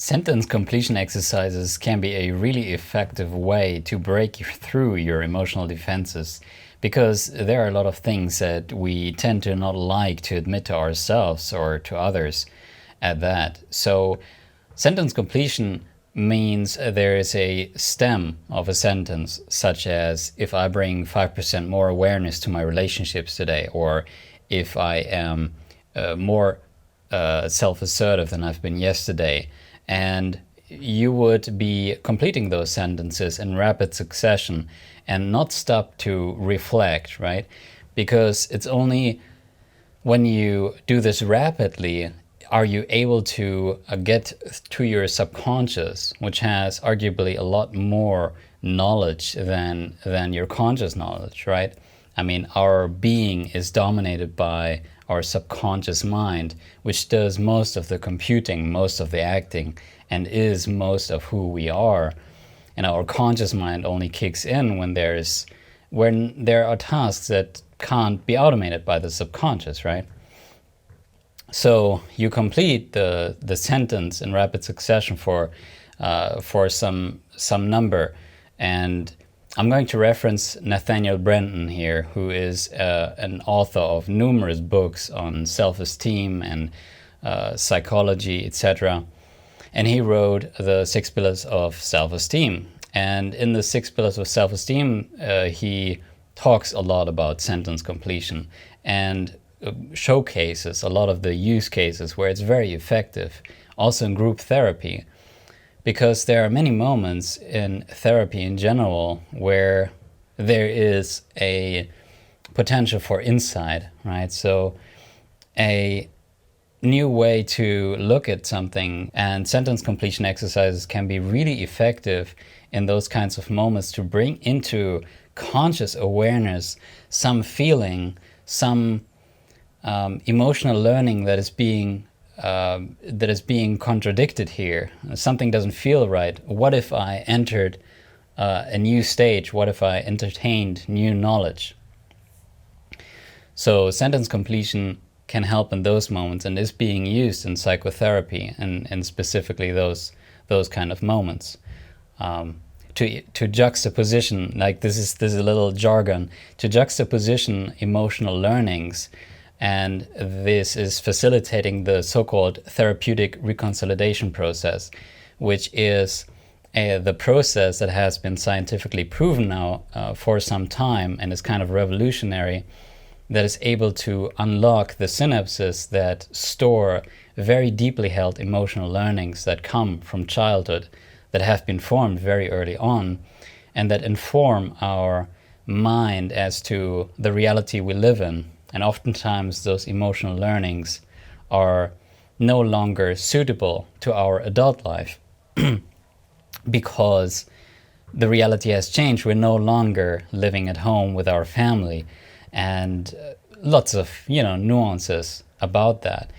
Sentence completion exercises can be a really effective way to break through your emotional defenses because there are a lot of things that we tend to not like to admit to ourselves or to others at that. So, sentence completion means there is a stem of a sentence, such as if I bring 5% more awareness to my relationships today, or if I am more self assertive than I've been yesterday. And you would be completing those sentences in rapid succession and not stop to reflect, right? Because it's only when you do this rapidly are you able to get to your subconscious, which has arguably a lot more knowledge than your conscious knowledge, right? I mean, our being is dominated by our subconscious mind, which does most of the computing, most of the acting, and is most of who we are. And our conscious mind only kicks in when there are tasks that can't be automated by the subconscious, right? So you complete the sentence in rapid succession for some number, and I'm going to reference Nathaniel Brenton here, who is an author of numerous books on self-esteem and psychology, etc. And he wrote the 6 Pillars of Self-Esteem. And in the 6 Pillars of Self-Esteem, he talks a lot about sentence completion and showcases a lot of the use cases where it's very effective, also in group therapy. Because there are many moments in therapy in general where there is a potential for insight, right? So a new way to look at something, and sentence completion exercises can be really effective in those kinds of moments to bring into conscious awareness some feeling, some emotional learning that is being contradicted here. Something doesn't feel right. What if I entered a new stage? What if I entertained new knowledge? So sentence completion can help in those moments and is being used in psychotherapy and specifically those kind of moments. To juxtaposition, like this is a little jargon, to juxtaposition emotional learnings. And this is facilitating the so-called therapeutic reconsolidation process, which is the process that has been scientifically proven now for some time and is kind of revolutionary, that is able to unlock the synapses that store very deeply held emotional learnings that come from childhood, that have been formed very early on, and that inform our mind as to the reality we live in. And oftentimes those emotional learnings are no longer suitable to our adult life because the reality has changed. We're no longer living at home with our family, and lots of nuances about that.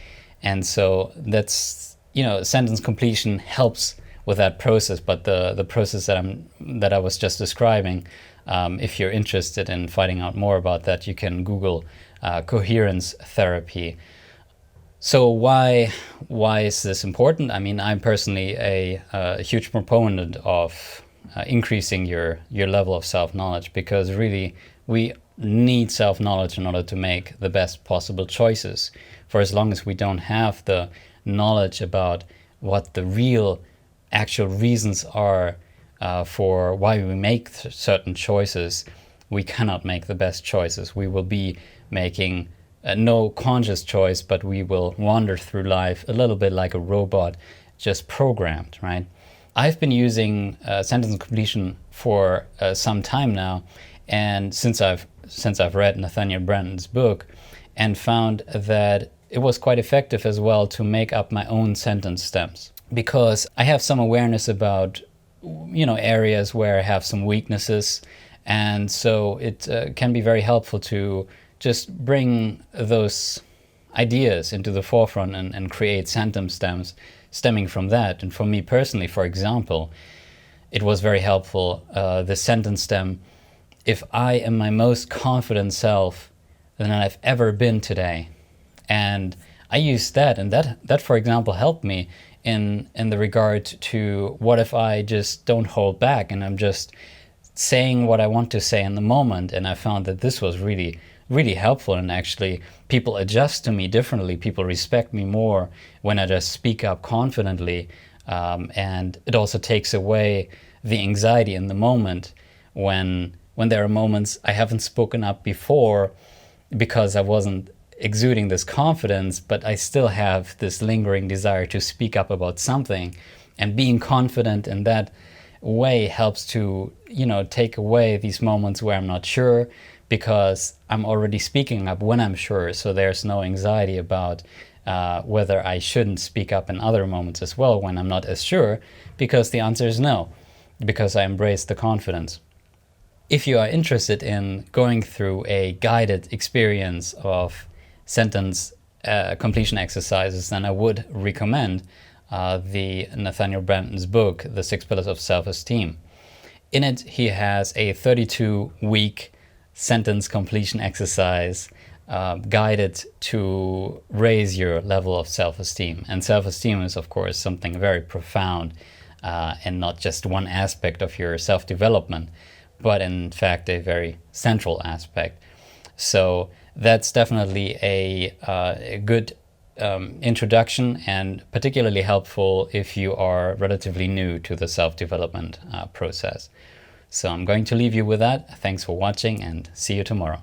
And so that's sentence completion helps with that process. But the process that I was just describing, if you're interested in finding out more about that, you can Google coherence therapy. So why is this important? I mean, I'm personally a huge proponent of increasing your level of self-knowledge, because really we need self-knowledge in order to make the best possible choices. For as long as we don't have the knowledge about what the real actual reasons are for why we make certain choices, we cannot make the best choices. We will be making no conscious choice, but we will wander through life a little bit like a robot, just programmed, right? I've been using sentence completion for some time now, and since I've read Nathaniel Brenton's book, and found that it was quite effective as well to make up my own sentence stems, because I have some awareness about areas where I have some weaknesses, and so it can be very helpful to just bring those ideas into the forefront and create sentence stems stemming from that. And for me personally, for example, it was very helpful, the sentence stem, if I am my most confident self than I've ever been today. And I used that, and that for example helped me in the regard to what if I just don't hold back and I'm just saying what I want to say in the moment. And I found that this was really, really helpful, and actually people adjust to me differently. People respect me more when I just speak up confidently, and it also takes away the anxiety in the moment when there are moments I haven't spoken up before because I wasn't exuding this confidence, but I still have this lingering desire to speak up about something. And being confident in that way helps to, take away these moments where I'm not sure, because I'm already speaking up when I'm sure. So there's no anxiety about whether I shouldn't speak up in other moments as well when I'm not as sure, because the answer is no, because I embrace the confidence. If you are interested in going through a guided experience of sentence completion exercises, then I would recommend the Nathaniel Brenton's book, The 6 Pillars of Self-Esteem. In it, he has a 32-week sentence completion exercise guided to raise your level of self-esteem. And self-esteem is, of course, something very profound and not just one aspect of your self-development, but in fact a very central aspect. So that's definitely a good introduction, and particularly helpful if you are relatively new to the self-development process. So I'm going to leave you with that. Thanks for watching, and see you tomorrow.